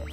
Hey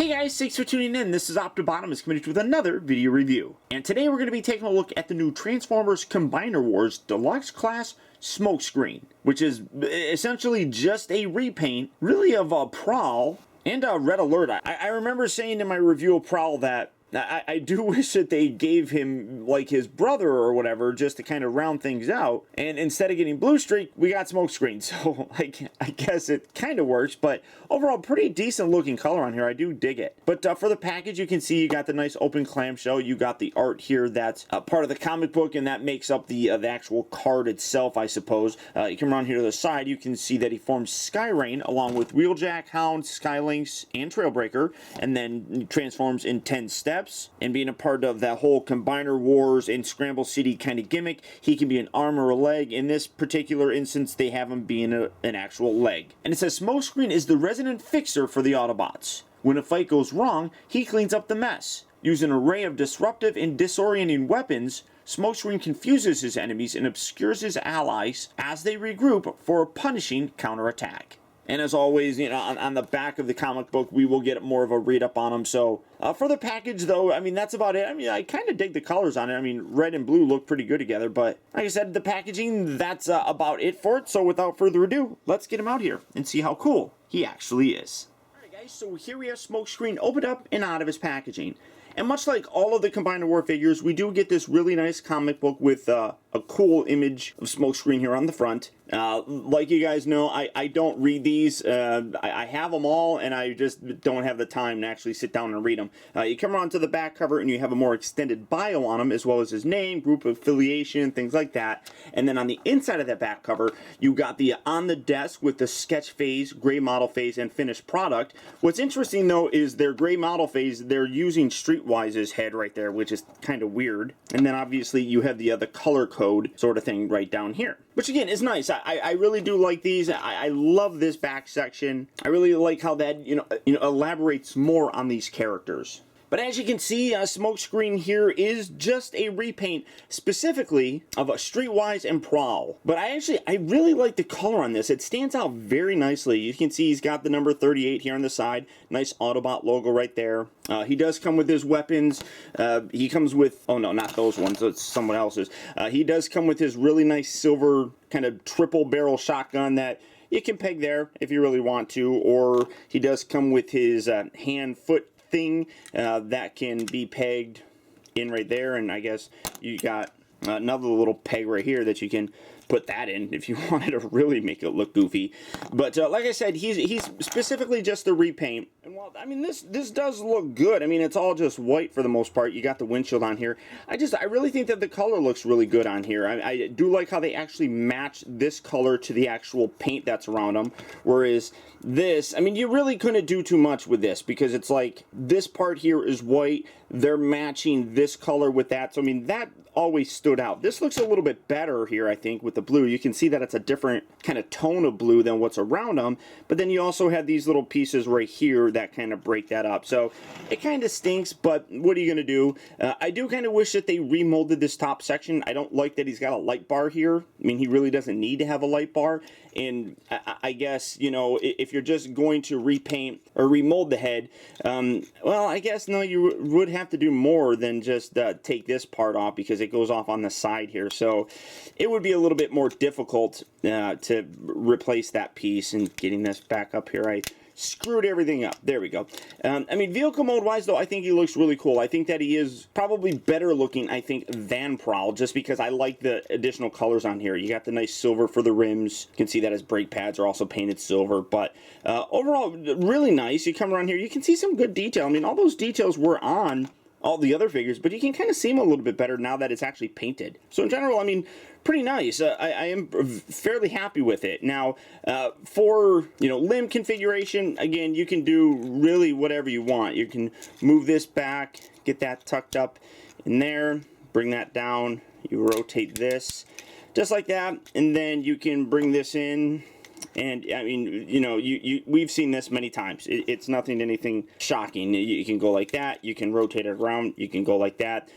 guys, thanks for tuning in. This is Optibotimus coming with another video review. And today we're going to be taking a look at the new Transformers Combiner Wars Deluxe Class Smokescreen, which is essentially just a repaint, really, of Prowl and Red Alert. I remember saying in my review of Prowl that I do wish that they gave him, like, his brother or whatever, just to kind of round things out. And instead of getting Blue Streak, we got Smokescreen. So, I guess it kind of works. But overall, pretty decent looking color on here. I do dig it. But for the package, you can see you got the nice open clamshell. You got the art here that's part of the comic book, and that makes up the actual card itself, I suppose. You come around here to the side, you can see that he forms Skyrain along with Wheeljack, Hound, Skylynx, and Trailbreaker. And then transforms in 10 steps. And being a part of that whole Combiner Wars and Scramble City kind of gimmick, he can be an arm or a leg. In this particular instance, they have him being an actual leg. And it says Smokescreen is the resident fixer for the Autobots. When a fight goes wrong, he cleans up the mess. Using an array of disruptive and disorienting weapons, Smokescreen confuses his enemies and obscures his allies as they regroup for a punishing counterattack. And as always, you know, on the back of the comic book, we will get more of a read-up on them. So, for the package, though, I mean, that's about it. I mean, I kind of dig the colors on it. I mean, red and blue look pretty good together. But, like I said, the packaging, that's about it for it. So, without further ado, let's get him out here and see how cool he actually is. Alright, guys, so here we have Smokescreen opened up and out of his packaging. And much like all of the Combiner War figures, we do get this really nice comic book with a cool image of Smokescreen here on the front. Like you guys know, I don't read these. I have them all, and I just don't have the time to actually sit down and read them. You come around to the back cover, and you have a more extended bio on him, as well as his name, group affiliation, things like that. And then on the inside of that back cover, you got the on the desk with the sketch phase, gray model phase, and finished product. What's interesting, though, is their gray model phase, they're using Streetwise's head right there, which is kind of weird. And then, obviously, you have the color code sort of thing right down here, which again is nice. I really do like these. I love this back section. I really like how that you know elaborates more on these characters. But as you can see, Smokescreen here is just a repaint specifically of a Streetwise and Prowl. But I really like the color on this. It stands out very nicely. You can see he's got the number 38 here on the side. Nice Autobot logo right there. He does come with his weapons. He comes with, oh no, not those ones. It's someone else's. He does come with his really nice silver kind of triple barrel shotgun that you can peg there if you really want to. Or he does come with his hand-foot thing that can be pegged in right there, and I guess you got another little peg right here that you can put that in if you wanted to really make it look goofy. But like I said, he's specifically just the repaint. And while I mean this does look good. I mean, it's all just white for the most part. You got the windshield on here. I really think that the color looks really good on here. I do like how they actually match this color to the actual paint that's around them. Whereas this, I mean, you really couldn't do too much with this because it's like this part here is white. They're matching this color with that. So I mean, that always stood out. This looks a little bit better here, I think, with the blue. You can see that it's a different kind of tone of blue than what's around them. But then you also have these little pieces right here that kind of break that up. So it kind of stinks, but what are you going to do? I do kind of wish that they remolded this top section. I don't like that he's got a light bar here. I mean, he really doesn't need to have a light bar. And I guess, you know, if you're just going to repaint or remold the head, well, I guess, no, you would have to do more than just take this part off because it goes off on the side here. So it would be a little bit more difficult to replace that piece. And getting this back up here, I screwed everything up. There we go. I mean, vehicle mode wise, though, I think he looks really cool. I think that he is probably better looking, I think, than Prowl, just because I like the additional colors on here. You got the nice silver for the rims. You can see that his brake pads are also painted silver, but overall, really nice. You come around here, you can see some good detail. I mean, all those details were on all the other figures, but you can kind of see them a little bit better now that it's actually painted. So in general, I mean, pretty nice. I am fairly happy with it. Now, for, you know, limb configuration, again, you can do really whatever you want. You can move this back, get that tucked up in there, bring that down, you rotate this, just like that, and then you can bring this in And I mean, you know, we've seen this many times. It's anything shocking. You can go like that. You can rotate it around. You can go like that.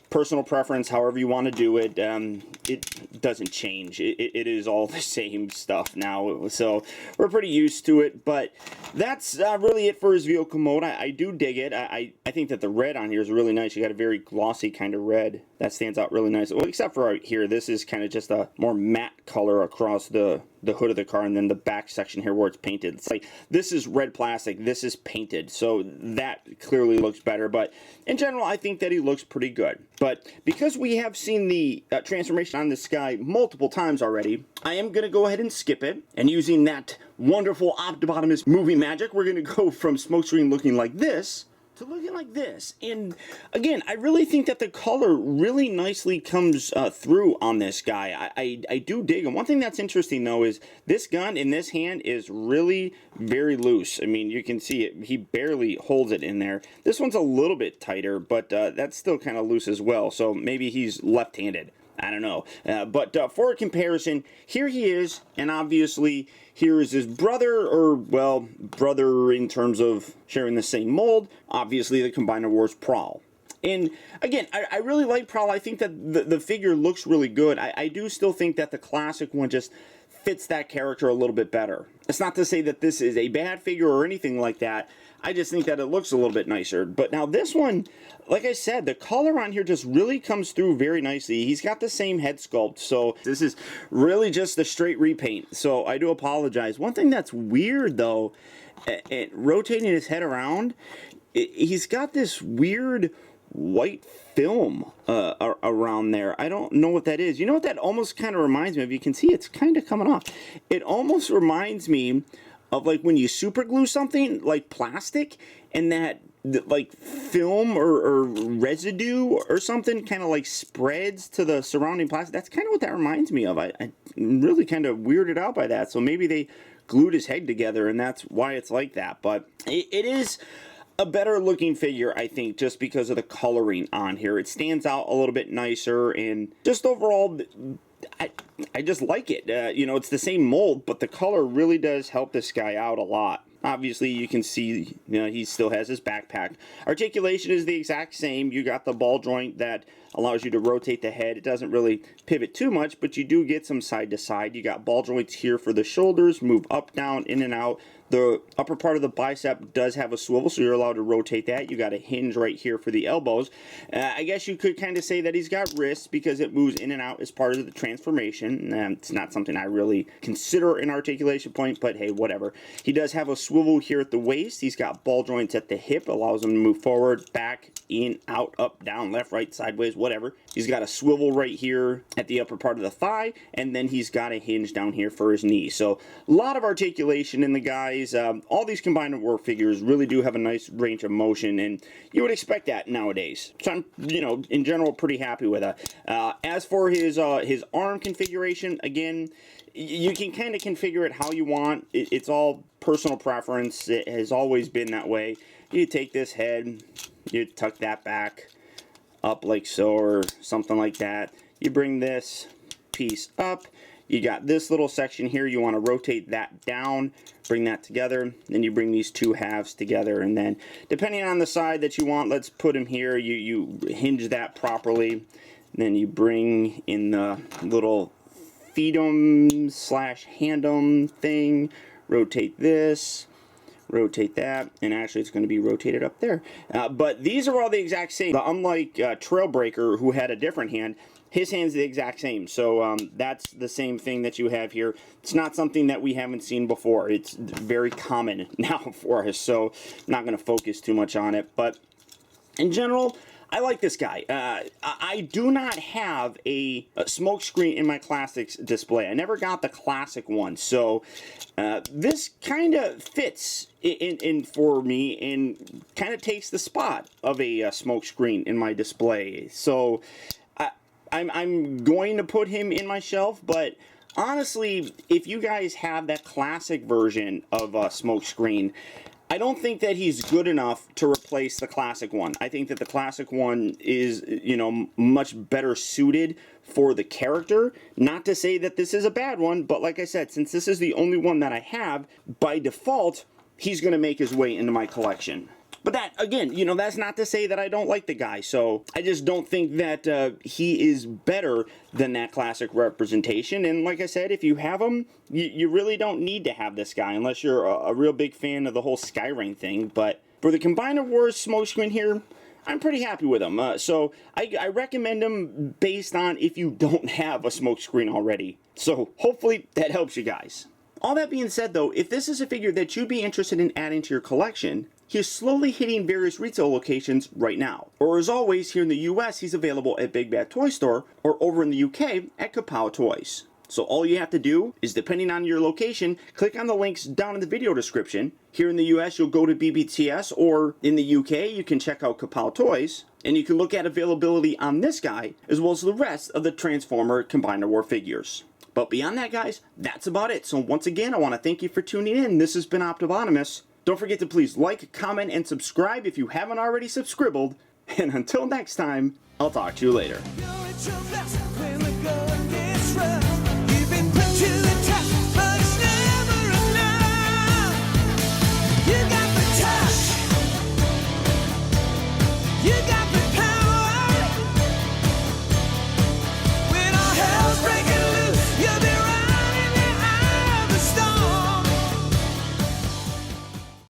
Personal preference, however you want to do it, it doesn't change. It is all the same stuff now, so we're pretty used to it. But that's really it for his vehicle mode. I do dig it. I think that the red on here is really nice. You got a very glossy kind of red that stands out really nice. Well, except for right here, this is kind of just a more matte color across the hood of the car, and then the back section here where it's painted. It's like, this is red plastic, this is painted, so that clearly looks better. But in general, I think that he looks pretty good. But because we have seen the transformation on this guy multiple times already, I am going to go ahead and skip it. And using that wonderful Optibotimus movie magic, we're going to go from Smokescreen looking like this to looking like this. And again, I really think that the color really nicely comes through on this guy. I do dig him. One thing that's interesting though is this gun in this hand is really very loose. I mean, you can see it, he barely holds it in there. This one's a little bit tighter, but that's still kind of loose as well, so maybe he's left-handed. I don't know. But for a comparison, here he is, and obviously here is his brother, or, well, brother in terms of sharing the same mold, obviously the Combiner Wars Prowl. And again, I really like Prowl. I think that the figure looks really good. I do still think that the classic one just fits that character a little bit better. It's not to say that this is a bad figure or anything like that. I just think that it looks a little bit nicer. But now this one, like I said, the color on here just really comes through very nicely. He's got the same head sculpt, so this is really just a straight repaint. So I do apologize. One thing that's weird though, rotating his head around, he's got this weird white film around there. I don't know what that is. You know what that almost kind of reminds me of? You can see it's kind of coming off. It almost reminds me of like when you super glue something like plastic, and that like film or residue or something kind of like spreads to the surrounding plastic. That's kind of what that reminds me of. I'm really kind of weirded out by that. So maybe they glued his head together and that's why it's like that. But it is a better looking figure, I think, just because of the coloring on here. It stands out a little bit nicer, and just overall, I just like it. You know, it's the same mold, but the color really does help this guy out a lot. Obviously, you can see, you know, he still has his backpack. Articulation is the exact same. You got the ball joint that allows you to rotate the head. It doesn't really pivot too much, but you do get some side to side. You got ball joints here for the shoulders, move up, down, in and out. The upper part of the bicep does have a swivel, so you're allowed to rotate that. You got a hinge right here for the elbows. I guess you could kind of say that he's got wrists because it moves in and out as part of the transformation. It's not something I really consider an articulation point, but hey, whatever. He does have a swivel here at the waist. He's got ball joints at the hip, allows him to move forward, back, in, out, up, down, left, right, sideways, whatever. He's got a swivel right here at the upper part of the thigh, and then he's got a hinge down here for his knee. So a lot of articulation in the guys. All these Combiner War figures really do have a nice range of motion, and you would expect that nowadays. So I'm, you know, in general, pretty happy with it. As for his arm configuration, again, you can kind of configure it how you want. It's all personal preference. It has always been that way. You take this head, you tuck that back up like so, or something like that. You bring this piece up. You got this little section here. You want to rotate that down, bring that together. Then you bring these two halves together, and then depending on the side that you want, let's put him here. You hinge that properly. Then you bring in the little feed'em slash hand'em thing. Rotate this. Rotate that, and actually it's going to be rotated up there. But these are all the exact same. Unlike Trailbreaker, who had a different hand, his hand's the exact same. So that's the same thing that you have here. It's not something that we haven't seen before. It's very common now for us, so I'm not going to focus too much on it. But in general, I like this guy. I do not have a Smokescreen in my Classics display. I never got the Classic one, so this kind of fits in for me and kind of takes the spot of a Smokescreen in my display. So I'm going to put him in my shelf, but honestly, if you guys have that classic version of Smokescreen, I don't think that he's good enough to replace the classic one. I think that the classic one is, you know, much better suited for the character. Not to say that this is a bad one, but like I said, since this is the only one that I have, by default, he's going to make his way into my collection. But that, again, you know, that's not to say that I don't like the guy. So I just don't think that he is better than that classic representation. And like I said, if you have him, you really don't need to have this guy unless you're a real big fan of the whole Skyring thing. But for the Combiner Wars smokescreen here, I'm pretty happy with him. So I recommend him based on if you don't have a smokescreen already. So hopefully that helps you guys. All that being said, though, if this is a figure that you'd be interested in adding to your collection, he is slowly hitting various retail locations right now. Or as always, here in the US, he's available at Big Bad Toy Store, or over in the UK at Kapow Toys. So all you have to do is, depending on your location, click on the links down in the video description. Here in the US, you'll go to BBTS, or in the UK, you can check out Kapow Toys, and you can look at availability on this guy, as well as the rest of the Transformer Combiner War figures. But beyond that, guys, that's about it. So once again, I want to thank you for tuning in. This has been Optibotimus. Don't forget to please like, comment, and subscribe if you haven't already subscribed. And until next time, I'll talk to you later.